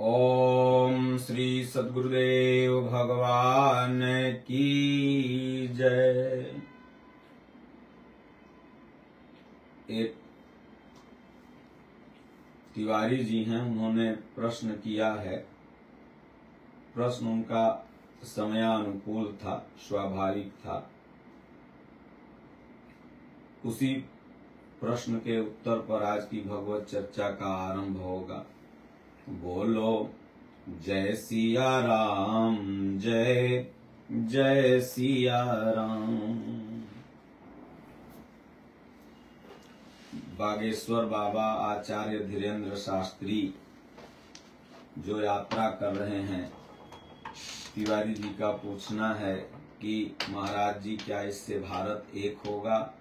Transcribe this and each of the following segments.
ओम श्री सद्गुरुदेव भगवान की जय। एक तिवारी जी हैं, उन्होंने प्रश्न किया है। प्रश्न उनका समयानुकूल था, स्वाभाविक था। उसी प्रश्न के उत्तर पर आज की भगवत चर्चा का आरंभ होगा। बोलो जय सिया राम, जय जय सिया राम। बागेश्वर बाबा आचार्य धीरेन्द्र शास्त्री जो यात्रा कर रहे हैं, तिवारी जी का पूछना है कि महाराज जी क्या इससे भारत एक होगा,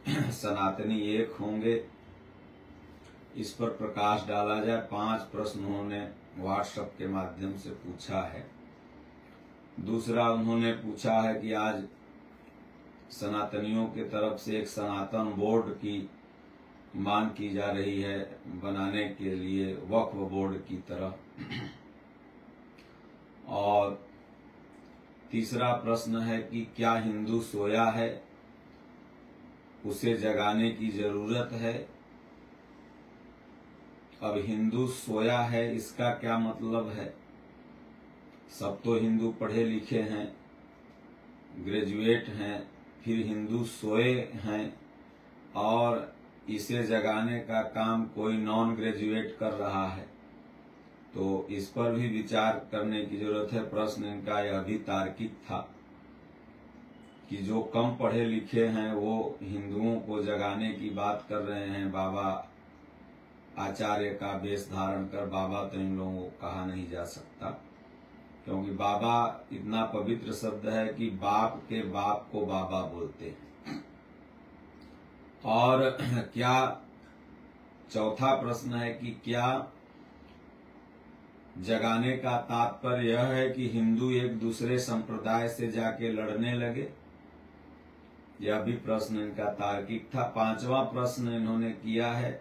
सनातनी एक होंगे? इस पर प्रकाश डाला जाए। 5 प्रश्न उन्होंने व्हाट्सएप के माध्यम से पूछा है। दूसरा उन्होंने पूछा है कि आज सनातनियों के तरफ से एक सनातन बोर्ड की मांग की जा रही है बनाने के लिए, वक्फ बोर्ड की तरह। और तीसरा प्रश्न है कि क्या हिंदू सोया है, उसे जगाने की जरूरत है? अब हिंदू सोया है, इसका क्या मतलब है? सब तो हिंदू पढ़े लिखे हैं, ग्रेजुएट हैं, फिर हिंदू सोए हैं और इसे जगाने का काम कोई नॉन ग्रेजुएट कर रहा है। तो इस पर भी विचार करने की जरूरत है। प्रश्न इनका यह भी तार्किक था कि जो कम पढ़े लिखे हैं वो हिंदुओं को जगाने की बात कर रहे हैं। बाबा आचार्य का वेश धारण कर बाबा तो इन लोगों को कहा नहीं जा सकता, क्योंकि बाबा इतना पवित्र शब्द है कि बाप के बाप को बाबा बोलते हैं। और क्या चौथा प्रश्न है कि क्या जगाने का तात्पर्य यह है कि हिंदू एक दूसरे संप्रदाय से जाके लड़ने लगे? यह भी प्रश्न इनका तार्किक था। 5वां प्रश्न इन्होंने किया है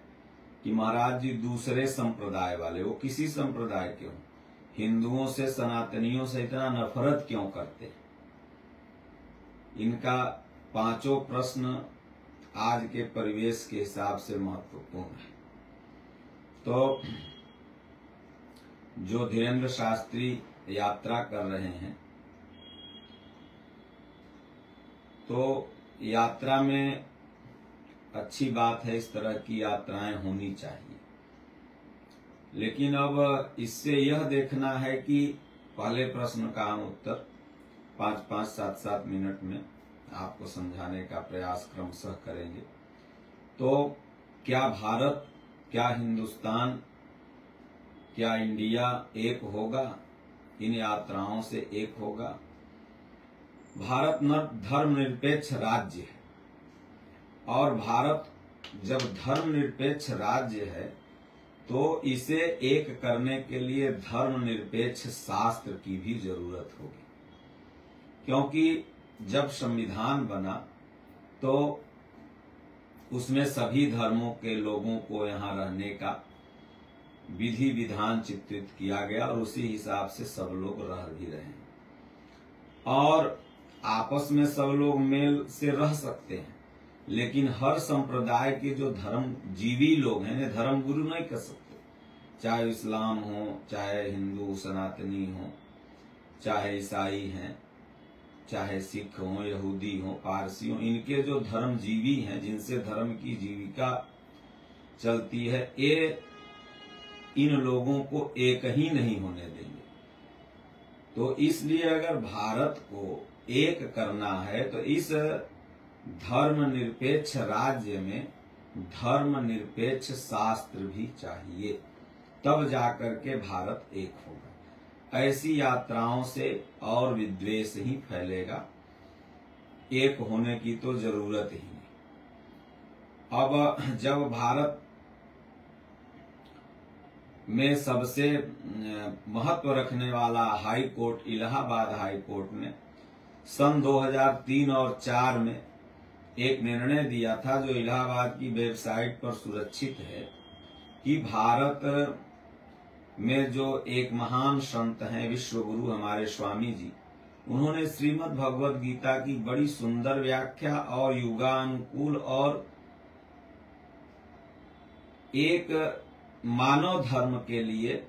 कि महाराज जी दूसरे संप्रदाय वाले, वो किसी संप्रदाय के हों, हिंदुओं से सनातनियों से इतना नफरत क्यों करते? इनका 5 प्रश्न आज के परिवेश के हिसाब से महत्वपूर्ण है। तो जो धीरेन्द्र शास्त्री यात्रा कर रहे हैं, तो यात्रा में अच्छी बात है, इस तरह की यात्राएं होनी चाहिए। लेकिन अब इससे यह देखना है कि पहले प्रश्न का हम उत्तर 5-5, 7-7 मिनट में आपको समझाने का प्रयास क्रमशः करेंगे। तो क्या भारत, क्या हिंदुस्तान, क्या इंडिया एक होगा? इन यात्राओं से एक होगा? भारत धर्मनिरपेक्ष राज्य है, और भारत जब धर्मनिरपेक्ष राज्य है तो इसे एक करने के लिए धर्मनिरपेक्ष शास्त्र की भी जरूरत होगी। क्योंकि जब संविधान बना तो उसमें सभी धर्मों के लोगों को यहाँ रहने का विधि विधान चित्रित किया गया, और उसी हिसाब से सब लोग रह भी रहे हैं, और आपस में सब लोग मेल से रह सकते हैं। लेकिन हर संप्रदाय के जो धर्म जीवी लोग हैं, इन्हें धर्म गुरु नहीं कर सकते। चाहे इस्लाम हो, चाहे हिंदू सनातनी हो, चाहे ईसाई हैं, चाहे सिख हो, यहूदी हो, पारसी हो, इनके जो धर्म जीवी हैं, जिनसे धर्म की जीविका चलती है, ये इन लोगों को एक ही नहीं होने देंगे। तो इसलिए अगर भारत को एक करना है तो इस धर्मनिरपेक्ष राज्य में धर्मनिरपेक्ष शास्त्र भी चाहिए, तब जाकर के भारत एक होगा। ऐसी यात्राओं से और विद्वेष ही फैलेगा, एक होने की तो जरूरत ही नहीं। अब जब भारत में सबसे महत्व रखने वाला high court, Allahabad high court ने सन 2003 और 4 में एक निर्णय दिया था, जो इलाहाबाद की वेबसाइट पर सुरक्षित है, कि भारत में जो एक महान संत हैं विश्व गुरु हमारे स्वामी जी, उन्होंने श्रीमद् भगवत गीता की बड़ी सुंदर व्याख्या और युगानुकूल और एक मानव धर्म के लिए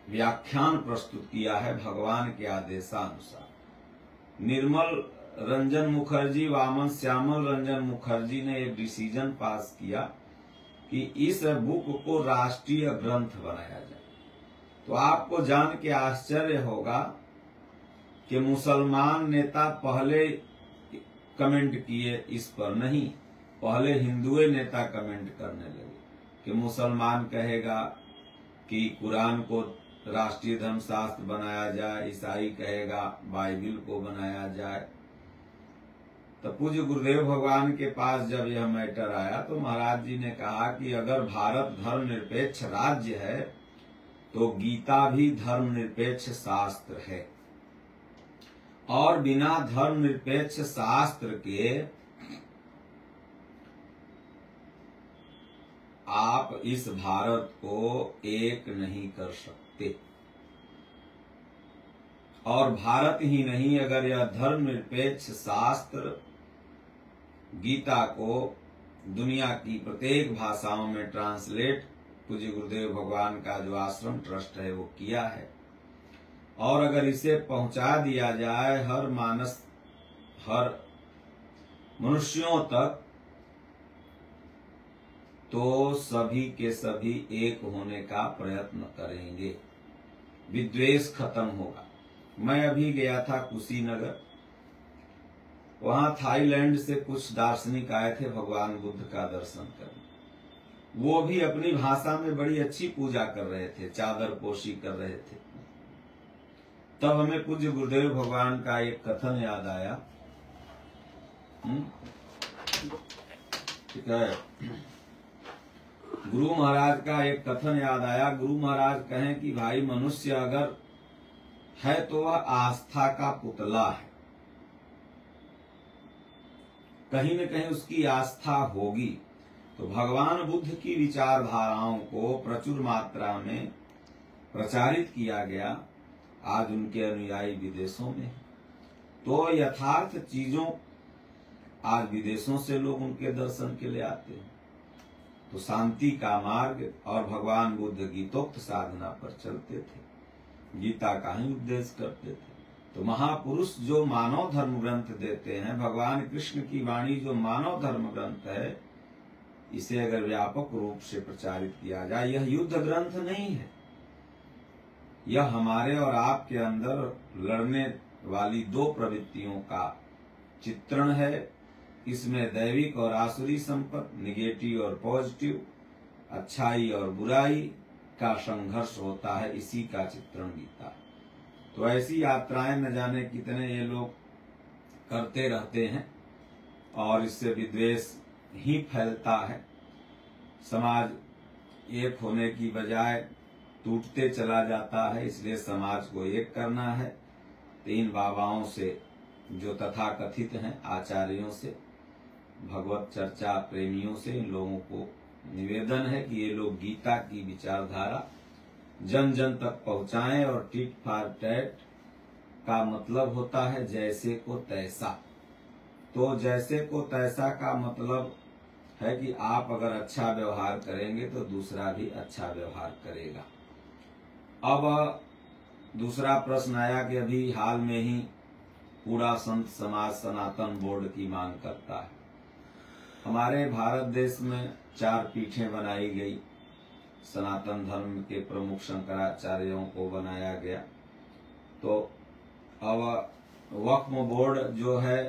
व्याख्यान प्रस्तुत किया है भगवान के आदेशानुसार। निर्मल रंजन मुखर्जी, वामन श्यामल रंजन मुखर्जी ने एक डिसीजन पास किया कि इस बुक को राष्ट्रीय ग्रंथ बनाया जाए। तो आपको जान के आश्चर्य होगा कि मुसलमान नेता पहले कमेंट किए इस पर, नहीं, पहले हिंदुए नेता कमेंट करने लगे कि मुसलमान कहेगा कि कुरान को राष्ट्रीय धर्मशास्त्र बनाया जाए, ईसाई कहेगा बाइबिल को बनाया जाए। तो पूज्य गुरुदेव भगवान के पास जब यह मैटर आया तो महाराज जी ने कहा कि अगर भारत धर्मनिरपेक्ष राज्य है तो गीता भी धर्मनिरपेक्ष शास्त्र है, और बिना धर्मनिरपेक्ष शास्त्र के आप इस भारत को एक नहीं कर सकते। और भारत ही नहीं, अगर यह धर्मनिरपेक्ष शास्त्र गीता को दुनिया की प्रत्येक भाषाओं में ट्रांसलेट पूज्य गुरुदेव भगवान का जो आश्रम ट्रस्ट है वो किया है, और अगर इसे पहुंचा दिया जाए हर मनुष्यों तक, तो सभी के सभी एक होने का प्रयत्न करेंगे, विद्वेष खत्म होगा। मैं अभी गया था कुशीनगर, वहां थाईलैंड से कुछ दार्शनिक आए थे भगवान बुद्ध का दर्शन करने। वो भी अपनी भाषा में बड़ी अच्छी पूजा कर रहे थे, चादर पोशी कर रहे थे। तब हमें पूज्य गुरुदेव भगवान का एक कथन याद आया। ठीक है, गुरु महाराज का एक कथन याद आया। गुरु महाराज कहें कि भाई मनुष्य अगर है तो वह आस्था का पुतला है, कहीं न कहीं उसकी आस्था होगी। तो भगवान बुद्ध की विचारधाराओं को प्रचुर मात्रा में प्रचारित किया गया, आज उनके अनुयायी विदेशों में। तो यथार्थ चीजों आज विदेशों से लोग उनके दर्शन के लिए आते हैं। तो शांति का मार्ग, और भगवान बुद्ध गीतोक्त साधना पर चलते थे, गीता का ही उपदेश करते थे। तो महापुरुष जो मानव धर्म ग्रंथ देते हैं, भगवान कृष्ण की वाणी जो मानव धर्म ग्रंथ है, इसे अगर व्यापक रूप से प्रचारित किया जाए, यह युद्ध ग्रंथ नहीं है, यह हमारे और आपके अंदर लड़ने वाली दो प्रवृत्तियों का चित्रण है। इसमें दैविक और आसुरी संपत, निगेटिव और पॉजिटिव, अच्छाई और बुराई का संघर्ष होता है, इसी का चित्रण गीता है। तो ऐसी यात्राएं न जाने कितने ये लोग करते रहते हैं, और इससे विद्वेष ही फैलता है। समाज एक होने की बजाय टूटते चला जाता है। इसलिए समाज को एक करना है। तीन बाबाओं से जो तथाकथित हैं, आचार्यों से, भगवत चर्चा प्रेमियों से, इन लोगों को निवेदन है कि ये लोग गीता की विचारधारा जन जन तक पहुंचाएं। और टिट फॉर टैट का मतलब होता है जैसे को तैसा। तो जैसे को तैसा का मतलब है कि आप अगर अच्छा व्यवहार करेंगे तो दूसरा भी अच्छा व्यवहार करेगा। अब दूसरा प्रश्न आया कि अभी हाल में ही पूरा संत समाज सनातन बोर्ड की मांग करता है। हमारे भारत देश में 4 पीठें बनाई गई, सनातन धर्म के प्रमुख शंकराचार्यों को बनाया गया। तो अब वक्फ बोर्ड जो है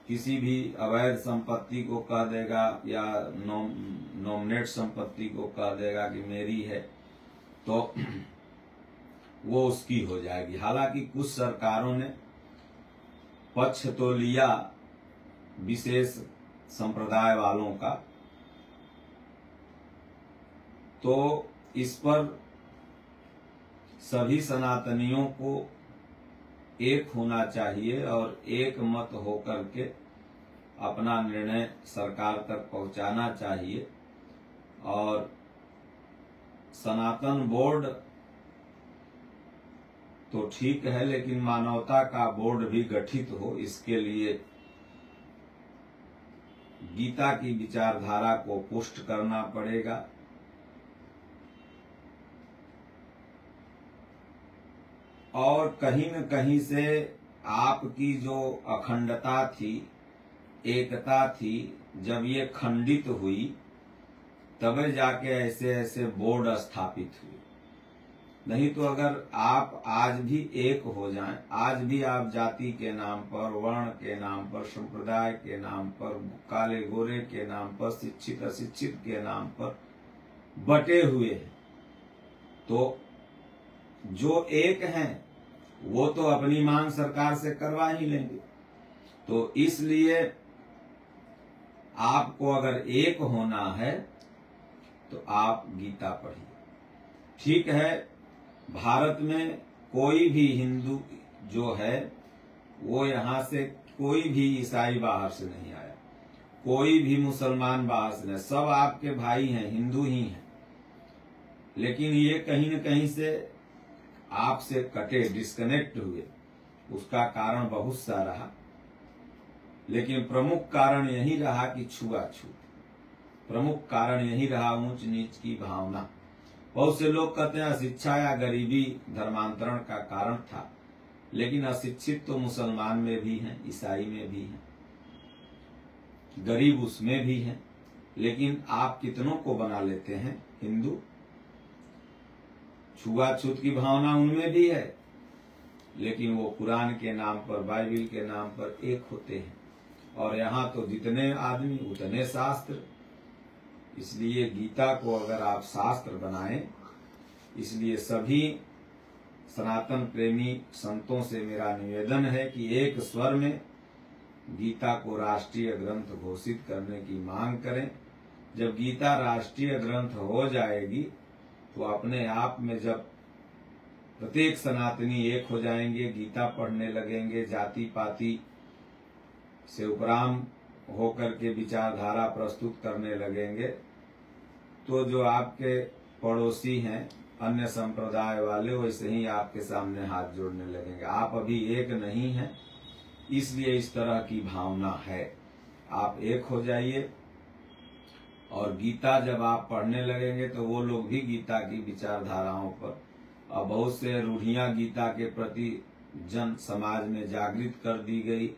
किसी भी अवैध संपत्ति को कह देगा या नॉमिनेट संपत्ति को कह देगा कि मेरी है, तो वो उसकी हो जाएगी। हालांकि कुछ सरकारों ने पक्ष तो लिया विशेष संप्रदाय वालों का, तो इस पर सभी सनातनियों को एक होना चाहिए और एक मत होकर के अपना निर्णय सरकार तक पहुंचाना चाहिए। और सनातन बोर्ड तो ठीक है, लेकिन मानवता का बोर्ड भी गठित हो, इसके लिए गीता की विचारधारा को पुष्ट करना पड़ेगा। और कहीं न कहीं से आपकी जो अखंडता थी, एकता थी, जब ये खंडित हुई तब जाके ऐसे ऐसे बोर्ड स्थापित हुए। नहीं तो अगर आप आज भी एक हो जाएं, आज भी आप जाति के नाम पर, वर्ण के नाम पर, संप्रदाय के नाम पर, काले गोरे के नाम पर, शिक्षित अशिक्षित के नाम पर बटे हुए हैं, तो जो एक हैं वो तो अपनी मांग सरकार से करवा ही लेंगे। तो इसलिए आपको अगर एक होना है तो आप गीता पढ़िए। ठीक है, भारत में कोई भी हिंदू जो है वो यहाँ से, कोई भी ईसाई बाहर से नहीं आया, कोई भी मुसलमान बाहर से नहीं, सब आपके भाई हैं, हिंदू ही हैं। लेकिन ये कहीं न कहीं से आपसे कटे, डिस्कनेक्ट हुए। उसका कारण बहुत सा रहा, लेकिन प्रमुख कारण यही रहा कि छुआछूत, प्रमुख कारण यही रहा ऊंच नीच की भावना। बहुत से लोग कहते हैं अशिक्षा या गरीबी धर्मांतरण का कारण था, लेकिन अशिक्षित तो मुसलमान में भी हैं, ईसाई में भी हैं, गरीब उसमें भी हैं, लेकिन आप कितनों को बना लेते हैं हिंदू? छुआछूत की भावना उनमें भी है, लेकिन वो कुरान के नाम पर, बाइबिल के नाम पर एक होते हैं। और यहाँ तो जितने आदमी उतने शास्त्र। इसलिए गीता को अगर आप शास्त्र बनाएं, इसलिए सभी सनातन प्रेमी संतों से मेरा निवेदन है कि एक स्वर में गीता को राष्ट्रीय ग्रंथ घोषित करने की मांग करें। जब गीता राष्ट्रीय ग्रंथ हो जाएगी तो अपने आप में जब प्रत्येक सनातनी एक हो जाएंगे, गीता पढ़ने लगेंगे, जाति पाति से उपराम होकर के विचारधारा प्रस्तुत करने लगेंगे, तो जो आपके पड़ोसी हैं अन्य संप्रदाय वाले, वैसे ही आपके सामने हाथ जोड़ने लगेंगे। आप अभी एक नहीं हैं, इसलिए इस तरह की भावना है। आप एक हो जाइए, और गीता जब आप पढ़ने लगेंगे तो वो लोग भी गीता की विचारधाराओं पर, और बहुत से रूढ़ियां गीता के प्रति जन समाज में जागृत कर दी गई।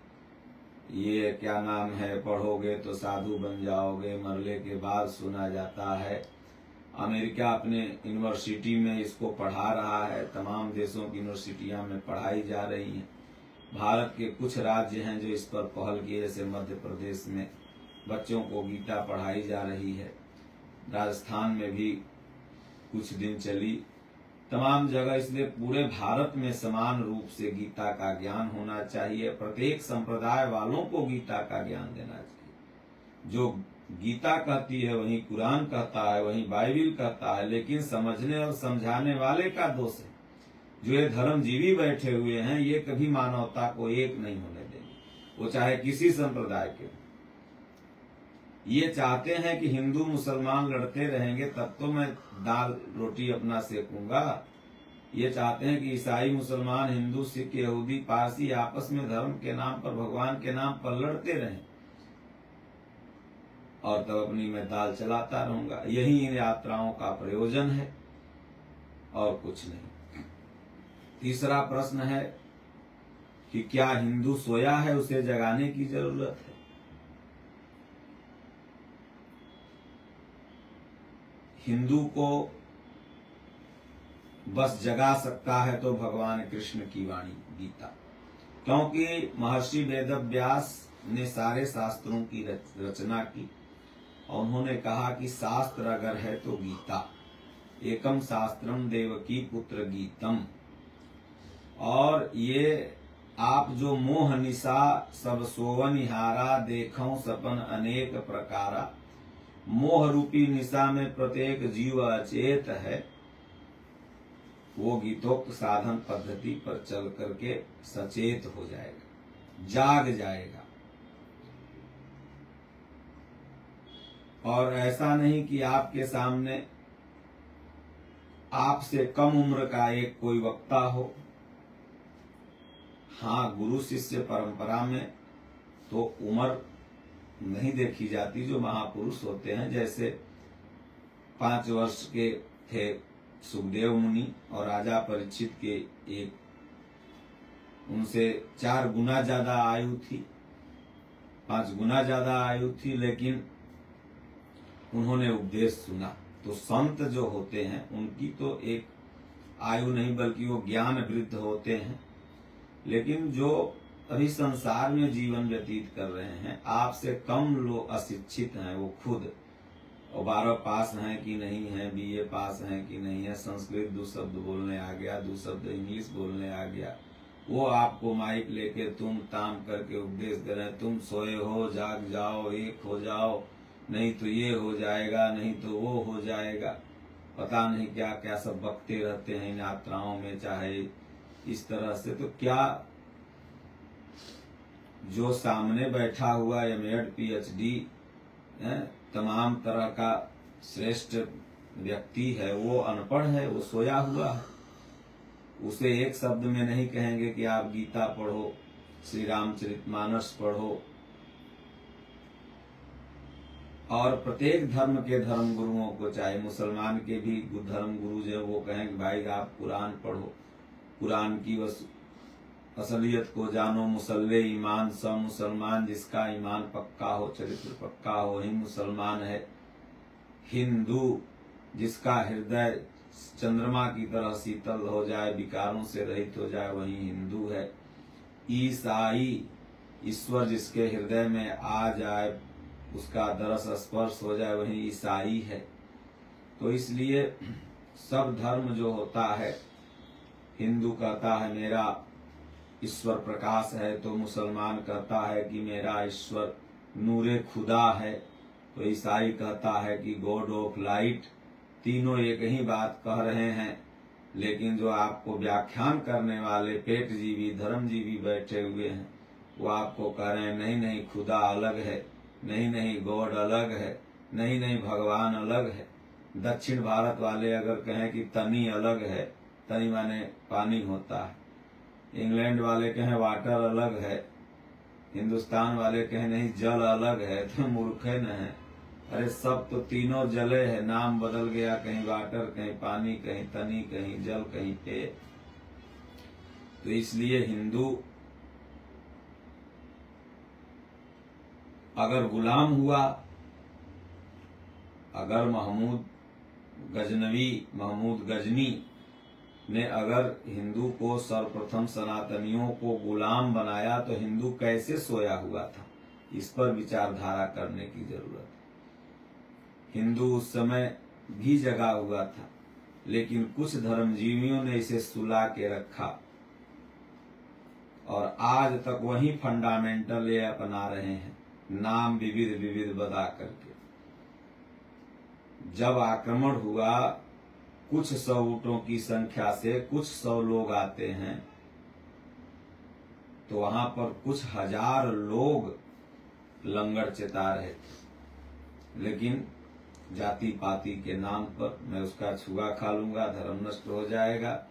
ये क्या नाम है, पढ़ोगे तो साधु बन जाओगे, मरने के बाद सुना जाता है। अमेरिका अपने यूनिवर्सिटी में इसको पढ़ा रहा है, तमाम देशों की यूनिवर्सिटियां में पढ़ाई जा रही है। भारत के कुछ राज्य हैं जो इस पर पहल किए, जैसे मध्य प्रदेश में बच्चों को गीता पढ़ाई जा रही है। राजस्थान में भी कुछ दिन चली, तमाम जगह। इसलिए पूरे भारत में समान रूप से गीता का ज्ञान होना चाहिए। प्रत्येक संप्रदाय वालों को गीता का ज्ञान देना चाहिए। जो गीता कहती है वही कुरान कहता है, वही बाइबिल कहता है, लेकिन समझने और समझाने वाले का दोष है। जो ये धर्मजीवी बैठे हुए हैं, ये कभी मानवता को एक नहीं होने देंगे, वो चाहे किसी संप्रदाय के। ये चाहते हैं कि हिंदू मुसलमान लड़ते रहेंगे तब तो मैं दाल रोटी अपना सेकूंगा। ये चाहते हैं कि ईसाई मुसलमान, हिंदू सिख यहूदी पारसी आपस में धर्म के नाम पर, भगवान के नाम पर लड़ते रहें, और तब अपनी मैं दाल चलाता रहूंगा। यही इन यात्राओं का प्रयोजन है और कुछ नहीं। तीसरा प्रश्न है कि क्या हिंदू सोया है, उसे जगाने की जरूरत है? हिंदू को बस जगा सकता है तो भगवान कृष्ण की वाणी गीता, क्योंकि महर्षि वेदव्यास ने सारे शास्त्रों की रचना की और उन्होंने कहा कि शास्त्र अगर है तो गीता। एकम शास्त्रम देवकी पुत्र गीतम। और ये आप जो मोह निशा सब सोवनिहारा, देखो सपन अनेक प्रकारा। मोह रूपी निशा में प्रत्येक जीव अचेत है, वो गीतोक्त साधन पद्धति पर चल करके सचेत हो जाएगा, जाग जाएगा। और ऐसा नहीं कि आपके सामने आपसे कम उम्र का एक कोई वक्ता हो हाँ, गुरु शिष्य परंपरा में तो उम्र नहीं देखी जाती। जो महापुरुष होते हैं, जैसे 5 वर्ष के थे सुखदेव मुनि और राजा परीक्षित के एक उनसे 4 गुना ज्यादा आयु थी, 5 गुना ज्यादा आयु थी, लेकिन उन्होंने उपदेश सुना। तो संत जो होते हैं उनकी तो एक आयु नहीं बल्कि वो ज्ञान वृद्ध होते हैं। लेकिन जो अभी संसार में जीवन व्यतीत कर रहे हैं, आपसे कम लोग अशिक्षित हैं, वो खुद और 12 पास हैं कि नहीं है, BA पास हैं कि नहीं है, संस्कृत 2 शब्द बोलने आ गया, 2 शब्द इंग्लिश बोलने आ गया, वो आपको माइक लेके तुम ताम करके उपदेश दे रहे हैं, तुम सोए हो, जाग जाओ, एक हो जाओ, नहीं तो ये हो जाएगा, नहीं तो वो हो जाएगा, पता नहीं क्या क्या सब बकते रहते हैं इन यात्राओं में, चाहे इस तरह से। तो क्या जो सामने बैठा हुआ M.Ed PhD तमाम तरह का श्रेष्ठ व्यक्ति है, वो अनपढ़ है, वो सोया हुआ है? उसे एक शब्द में नहीं कहेंगे कि आप गीता पढ़ो, श्री रामचरितमानस पढ़ो। और प्रत्येक धर्म के धर्म गुरुओं को, चाहे मुसलमान के भी धर्म गुरु जो वो कहें कि भाई आप कुरान पढ़ो, कुरान की असलियत को जानो, मुसल्ले ईमान सब मुसलमान, जिसका ईमान पक्का हो, चरित्र पक्का हो, ही मुसलमान है। हिंदू जिसका हृदय चंद्रमा की तरह शीतल हो जाए, विकारों से रहित हो जाए, वही हिंदू है। ईसाई ईश्वर जिसके हृदय में आ जाए, उसका दरस स्पर्श हो जाए, वही ईसाई है। तो इसलिए सब धर्म जो होता है, हिंदू कहता है मेरा ईश्वर प्रकाश है, तो मुसलमान कहता है कि मेरा ईश्वर नूरे खुदा है, तो ईसाई कहता है कि गॉड ऑफ लाइट। तीनों एक ही बात कह रहे हैं, लेकिन जो आपको व्याख्यान करने वाले पेटजीवी धर्मजीवी बैठे हुए हैं, वो आपको कह रहे हैं नहीं नहीं खुदा अलग है, नहीं नहीं गॉड अलग है, नहीं नहीं भगवान अलग है। दक्षिण भारत वाले अगर कहें कि तनी अलग है, तनी माने पानी होता है, इंग्लैंड वाले कहें वाटर अलग है, हिंदुस्तान वाले कहें नहीं जल अलग है, तो मूर्ख है न है। अरे सब तो तीनों जले है, नाम बदल गया, कहीं वाटर, कहीं पानी, कहीं तनी, कहीं जल, कहीं पेय। तो इसलिए हिंदू अगर गुलाम हुआ, अगर महमूद गजनी ने अगर हिंदू को सर्वप्रथम सनातनियों को गुलाम बनाया, तो हिंदू कैसे सोया हुआ था, इस पर विचारधारा करने की जरूरत है। हिंदू उस समय भी जगा हुआ था, लेकिन कुछ धर्मजीवियों ने इसे सुला के रखा और आज तक वही फंडामेंटल ये अपना रहे हैं, नाम विविध विविध बता करके। जब आक्रमण हुआ, कुछ 100 ऊँटों की संख्या से कुछ 100 लोग आते हैं, तो वहां पर कुछ 1000 लोग लंगड़ चिता रहे थे। लेकिन जाति पाति के नाम पर मैं उसका छुआ खा लूंगा, धर्म नष्ट हो जाएगा,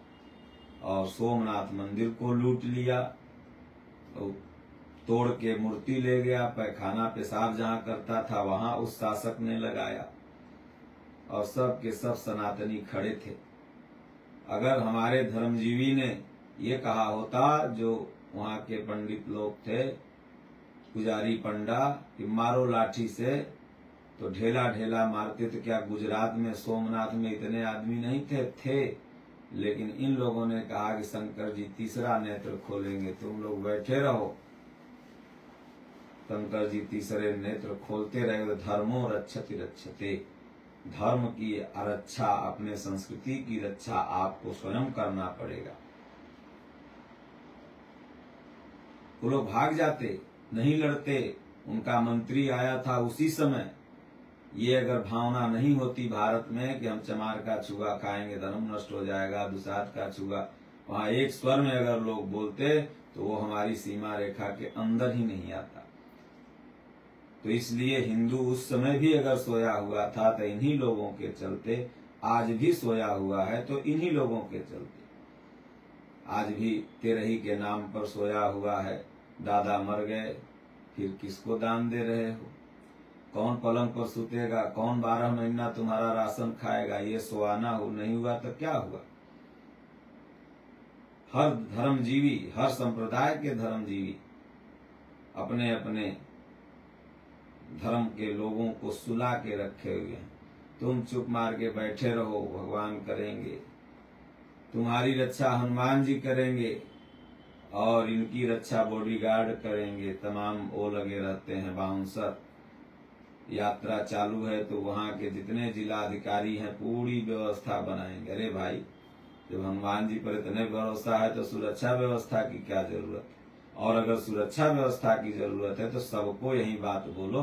और सोमनाथ मंदिर को लूट लिया, तोड़ के मूर्ति ले गया, पैखाना पेशाब जहां करता था वहां उस शासक ने लगाया, और सब के सब सनातनी खड़े थे। अगर हमारे धर्मजीवी ने ये कहा होता, जो वहां के पंडित लोग थे, पुजारी पंडा, कि मारो लाठी से, तो ढेला ढेला मारते। तो क्या गुजरात में सोमनाथ में इतने आदमी नहीं थे? लेकिन इन लोगों ने कहा कि शंकर जी तीसरा नेत्र खोलेंगे, तुम लोग बैठे रहो। शंकर जी तीसरे नेत्र खोलते रहे। तो धर्मो रक्षति रक्षते, धर्म की रक्षा, अपने संस्कृति की रक्षा आपको स्वयं करना पड़ेगा। वो लोग भाग जाते, नहीं लड़ते। उनका मंत्री आया था उसी समय। ये अगर भावना नहीं होती भारत में कि हम चमार का छुआ खाएंगे, धर्म नष्ट हो जाएगा, दुसाध का छुआ, वहां एक स्वर में अगर लोग बोलते, तो वो हमारी सीमा रेखा के अंदर ही नहीं आता। तो इसलिए हिंदू उस समय भी अगर सोया हुआ था तो इन्हीं लोगों के चलते, आज भी सोया हुआ है तो इन्हीं लोगों के चलते। आज भी तेरही के नाम पर सोया हुआ है। दादा मर गए, फिर किसको दान दे रहे हो? कौन पलंग पर सुतेगा? कौन 12 महीना तुम्हारा राशन खाएगा? ये सुहाना हो नहीं हुआ तो क्या हुआ? हर धर्मजीवी, हर संप्रदाय के धर्मजीवी अपने अपने धर्म के लोगों को सुला के रखे हुए हैं। तुम चुप मार के बैठे रहो, भगवान करेंगे, तुम्हारी रक्षा हनुमान जी करेंगे और इनकी रक्षा बॉडीगार्ड करेंगे। तमाम वो लगे रहते हैं बाउंसर। यात्रा चालू है तो वहां के जितने जिलाधिकारी हैं पूरी व्यवस्था बनाएंगे। अरे भाई, जब हनुमान जी पर इतने भरोसा है तो सुरक्षा व्यवस्था की क्या जरूरत है? और अगर सुरक्षा व्यवस्था की जरूरत है तो सबको यही बात बोलो,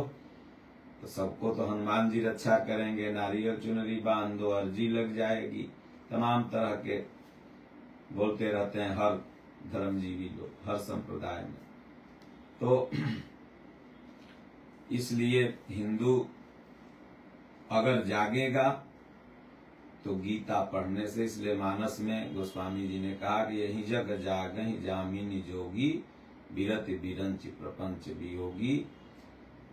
तो सबको तो हनुमान जी रक्षा करेंगे। नारियल चुनरी बांध दो, अर्जी लग जाएगी। तमाम तरह के बोलते रहते हैं हर धर्मजीवी लोग, हर संप्रदाय में। तो इसलिए हिंदू अगर जागेगा तो गीता पढ़ने से, इसलिए मानस में गोस्वामी जी ने कहा कि यही जग जागहि जामिनी जोगी, बिरति बिरंच प्रपंच वियोगी।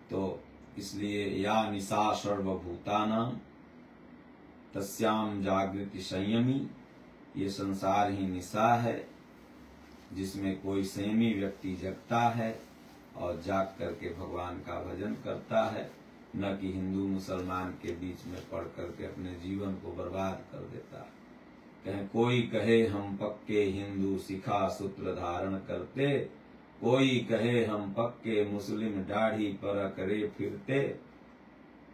तो इसलिए या निशा सर्वभूतानां तस्याम जागृति संयमी, ये संसार ही निशा है जिसमें कोई संयमी व्यक्ति जगता है और जाग करके भगवान का भजन करता है, न कि हिंदू मुसलमान के बीच में पड़ करके अपने जीवन को बर्बाद कर देता है। कहें कोई कहे हम पक्के हिंदू सिखा सूत्र धारण करते, कोई कहे हम पक्के मुस्लिम दाढ़ी पर करे फिरते,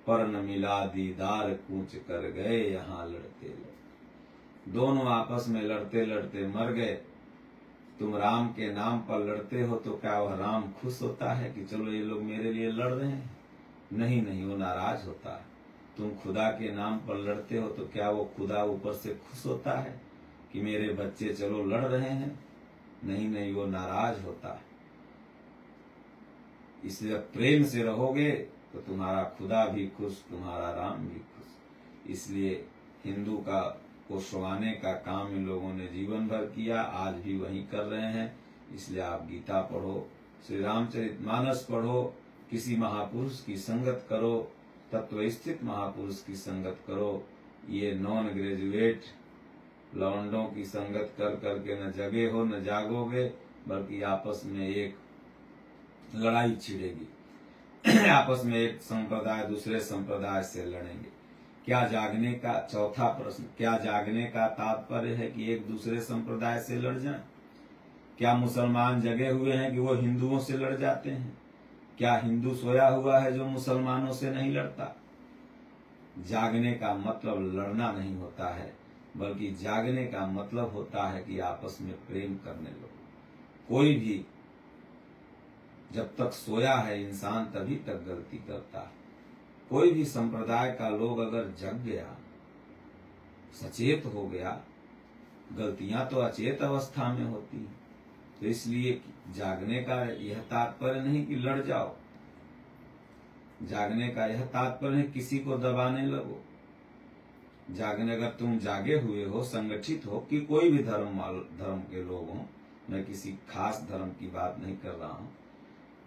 पर न मिला दीदार कूच कर गए यहाँ लड़ते लड़ते। दोनों आपस में लड़ते लड़ते मर गए। तुम राम के नाम पर लड़ते हो तो क्या वह राम खुश होता है कि चलो ये लोग मेरे लिए लड़ रहे हैं? नहीं नहीं, वो नाराज होता है। तुम खुदा के नाम पर लड़ते हो तो क्या वो खुदा ऊपर से खुश होता है कि मेरे बच्चे चलो लड़ रहे हैं? नहीं नहीं, वो नाराज होता है। इसलिए प्रेम से रहोगे तो तुम्हारा खुदा भी खुश, तुम्हारा राम भी खुश। इसलिए हिंदू का को सुहाने का काम इन लोगों ने जीवन भर किया, आज भी वही कर रहे हैं। इसलिए आप गीता पढ़ो, श्री रामचरितमानस पढ़ो, किसी महापुरुष की संगत करो, तत्व स्थित महापुरुष की संगत करो। ये नॉन ग्रेजुएट लौंडों की संगत कर करके न जगे हो न जागोगे, बल्कि आपस में एक लड़ाई छिड़ेगी। आपस में एक संप्रदाय दूसरे संप्रदाय से लड़ेंगे। क्या जागने का, चौथा प्रश्न, क्या जागने का तात्पर्य है कि एक दूसरे संप्रदाय से लड़ जाएं? क्या मुसलमान जगे हुए हैं कि वो हिंदुओं से लड़ जाते हैं? क्या हिंदू सोया हुआ है जो मुसलमानों से नहीं लड़ता? जागने का मतलब लड़ना नहीं होता है, बल्कि जागने का मतलब होता है कि आपस में प्रेम करने लगो। कोई भी जब तक सोया है इंसान तभी तक गलती करता है। कोई भी संप्रदाय का लोग अगर जग गया, सचेत हो गया, गलतियां तो अचेत अवस्था में होती हैं। तो इसलिए जागने का यह तात्पर्य नहीं कि लड़ जाओ। जागने का यह तात्पर्य है किसी को दबाने लगो। जागने, अगर तुम जागे हुए हो, संगठित हो, कि कोई भी धर्म के लोग हों, मैं किसी खास धर्म की बात नहीं कर रहा हूं।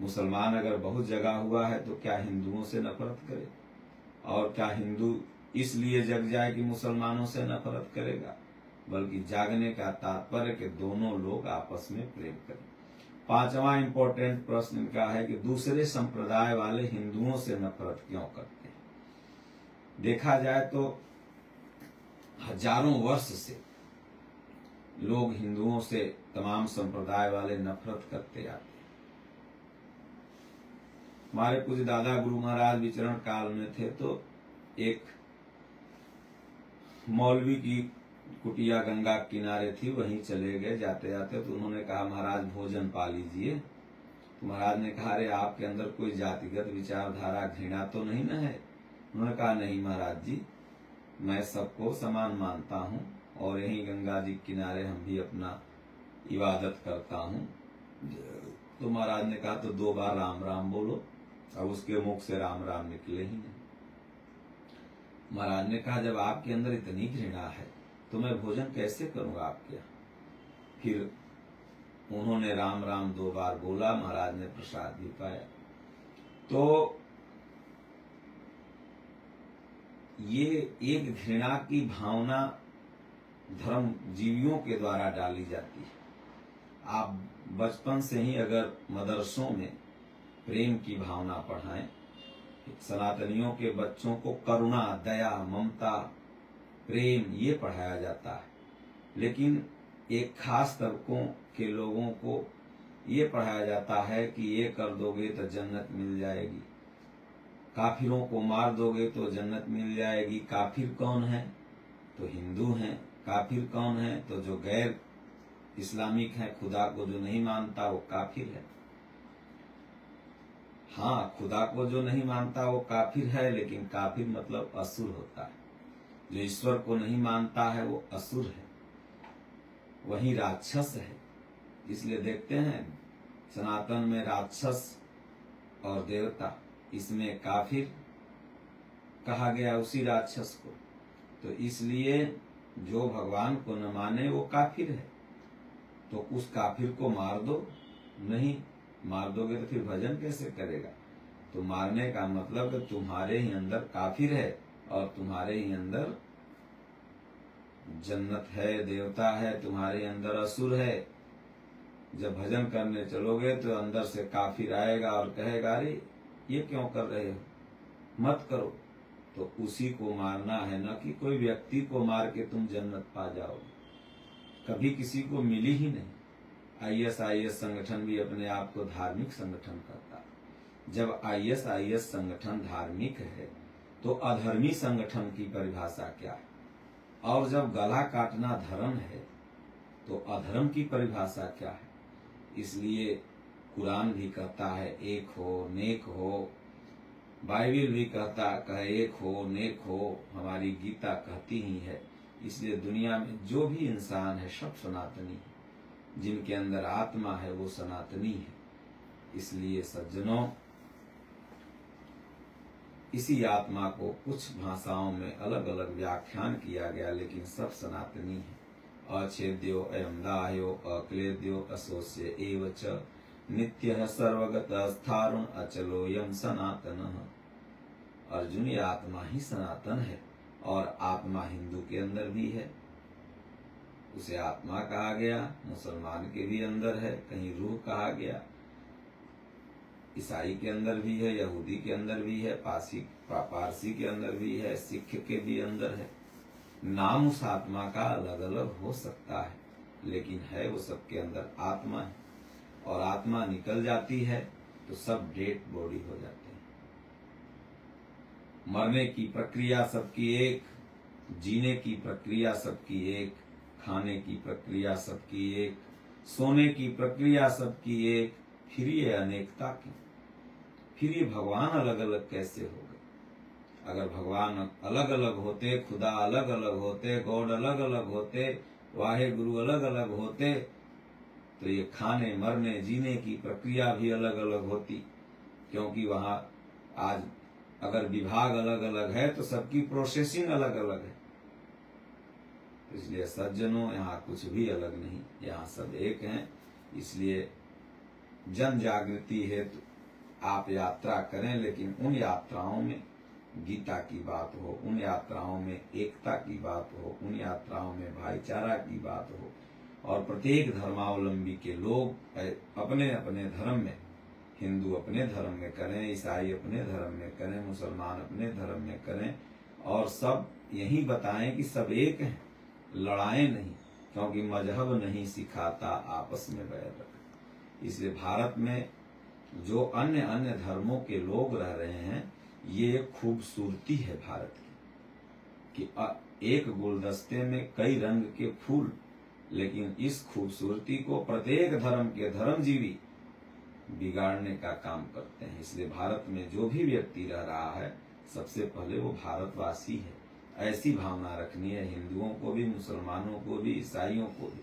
मुसलमान अगर बहुत जगा हुआ है तो क्या हिंदुओं से नफरत करे? और क्या हिंदू इसलिए जग जाए कि मुसलमानों से नफरत करेगा? बल्कि जागने का तात्पर्य कि दोनों लोग आपस में प्रेम करें। पांचवा इंपॉर्टेंट प्रश्न इनका है कि दूसरे संप्रदाय वाले हिंदुओं से नफरत क्यों करते हैं? देखा जाए तो हजारों वर्ष से लोग हिंदुओं से, तमाम संप्रदाय वाले नफरत करते आते हैं। हमारे पूज्य दादा गुरु महाराज विचरण काल में थे तो एक मौलवी की कुटिया गंगा किनारे थी, वहीं चले गए। जाते जाते तो उन्होंने कहा महाराज भोजन पा लीजिए। तो महाराज ने कहा अरे आपके अंदर कोई जातिगत विचारधारा घृणा तो नहीं न है? उन्होंने कहा नहीं महाराज जी, मैं सबको समान मानता हूँ और यहीं गंगा जी किनारे हम भी अपना इबादत करता हूँ। तो महाराज ने कहा तो 2 बार राम राम बोलो। अब उसके मुख से राम राम निकले ही नहीं। महाराज ने कहा जब आपके अंदर इतनी घृणा है तो मैं भोजन कैसे करूंगा आपके यहाँ? फिर उन्होंने राम राम 2 बार बोला, महाराज ने प्रसाद भी पाया। तो ये एक घृणा की भावना धर्म जीवियों के द्वारा डाली जाती है। आप बचपन से ही अगर मदरसों में प्रेम की भावना पढ़ाएं, सनातनियों के बच्चों को करुणा, दया, ममता, प्रेम ये पढ़ाया जाता है, लेकिन एक खास तबकों के लोगों को ये पढ़ाया जाता है कि ये कर दोगे तो जन्नत मिल जाएगी, काफिरों को मार दोगे तो जन्नत मिल जाएगी। काफिर कौन है? तो हिंदू हैं। काफिर कौन है? तो जो गैर इस्लामिक है, खुदा को जो नहीं मानता वो काफिर है। हाँ, खुदा को जो नहीं मानता वो काफिर है, लेकिन काफिर मतलब असुर होता है। जो ईश्वर को नहीं मानता है वो असुर है, वही राक्षस है। इसलिए देखते हैं सनातन में राक्षस और देवता, इसमें काफिर कहा गया उसी राक्षस को। तो इसलिए जो भगवान को न माने वो काफिर है। तो उस काफिर को मार दो, नहीं मार दोगे तो फिर भजन कैसे करेगा? तो मारने का मतलब कि तुम्हारे ही अंदर काफिर है और तुम्हारे ही अंदर जन्नत है, देवता है, तुम्हारे अंदर असुर है। जब भजन करने चलोगे तो अंदर से काफिर आएगा और कहेगा अरे ये क्यों कर रहे हो, मत करो। तो उसी को मारना है, न कि कोई व्यक्ति को मार के तुम जन्नत पा जाओगे। कभी किसी को मिली ही नहीं। ISIS संगठन भी अपने आप को धार्मिक संगठन करता है। जब ISIS संगठन धार्मिक है तो अधर्मी संगठन की परिभाषा क्या है? और जब गला काटना धर्म है तो अधर्म की परिभाषा क्या है? इसलिए कुरान भी कहता है एक हो, नेक हो। बाइबल भी कहे एक हो, नेक हो। हमारी गीता कहती ही है। इसलिए दुनिया में जो भी इंसान है सब सनातनी है। जिनके अंदर आत्मा है वो सनातनी है। इसलिए सज्जनों, इसी आत्मा को कुछ भाषाओं में अलग अलग व्याख्यान किया गया, लेकिन सब सनातनी है। अछेद्यो अयम दाह्यो अक्लेद्यो असोस्य एव च नित्यः सर्वगतः स्थारुण अचलो यम सनातनः। अर्जुन, ये आत्मा ही सनातन है और आत्मा हिंदू के अंदर भी है, उसे आत्मा कहा गया। मुसलमान के भी अंदर है, कहीं रूह कहा गया। ईसाई के अंदर भी है, यहूदी के अंदर भी है, पारसी के अंदर भी है, सिख के भी अंदर है। नाम उस आत्मा का अलग अलग हो सकता है, लेकिन है वो सबके अंदर आत्मा है। और आत्मा निकल जाती है तो सब डेड बॉडी हो जाते हैं। मरने की प्रक्रिया सबकी एक, जीने की प्रक्रिया सबकी एक, खाने की प्रक्रिया सबकी एक, सोने की प्रक्रिया सबकी एक। फिर ये अनेकता की, फिर ये भगवान अलग अलग कैसे हो गए? अगर भगवान अलग अलग होते, खुदा अलग अलग होते, गॉड अलग अलग होते, वाहे गुरु अलग अलग होते, तो ये खाने, मरने, जीने की प्रक्रिया भी अलग अलग होती। क्योंकि वहां आज अगर विभाग अलग अलग है तो सबकी प्रोसेसिंग अलग अलग है। इसलिए सज्जनों, यहाँ कुछ भी अलग नहीं, यहाँ सब एक हैं। इसलिए जन जागृति हेतु आप यात्रा करें, लेकिन उन यात्राओं में गीता की बात हो, उन यात्राओं में एकता की बात हो, उन यात्राओं में भाईचारा की बात हो। और प्रत्येक धर्मावलंबी के लोग अपने अपने धर्म में, हिंदू अपने धर्म में करें, ईसाई अपने धर्म में करें, मुसलमान अपने धर्म में करें, और सब यही बताएं कि सब एक हैं, लड़ाएं नहीं, क्योंकि मजहब नहीं सिखाता आपस में बैर रखें। इसलिए भारत में जो अन्य अन्य धर्मों के लोग रह रहे हैं, ये एक खूबसूरती है भारत की कि एक गुलदस्ते में कई रंग के फूल, लेकिन इस खूबसूरती को प्रत्येक धर्म के धर्मजीवी बिगाड़ने का काम करते हैं। इसलिए भारत में जो भी व्यक्ति रह रहा है, सबसे पहले वो भारतवासी है। ऐसी भावना रखनी है हिंदुओं को भी, मुसलमानों को भी, ईसाइयों को भी।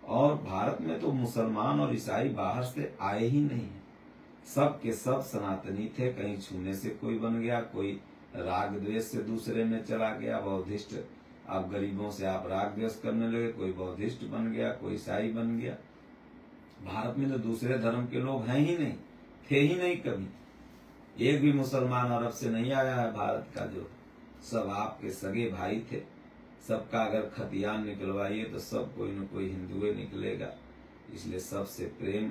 और भारत में तो मुसलमान और ईसाई बाहर से आए ही नहीं है, सब के सब सनातनी थे। कहीं छूने से कोई बन गया, कोई राग द्वेष से दूसरे में चला गया, बौद्धिस्ट अब गरीबों से आप राग द्वेष करने लगे, कोई बौद्धिस्ट बन गया, कोई ईसाई बन गया। भारत में तो दूसरे धर्म के लोग हैं ही नहीं, थे ही नहीं कभी। एक भी मुसलमान अरब से नहीं आया है भारत का, जो सब आपके सगे भाई थे। सबका अगर खतियान निकलवाइए तो सब कोई न कोई हिंदुए निकलेगा। इसलिए सबसे प्रेम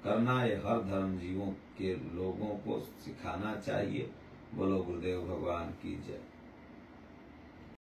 करना ये हर धर्म जीवों के लोगों को सिखाना चाहिए। बोलो गुरुदेव भगवान की जय।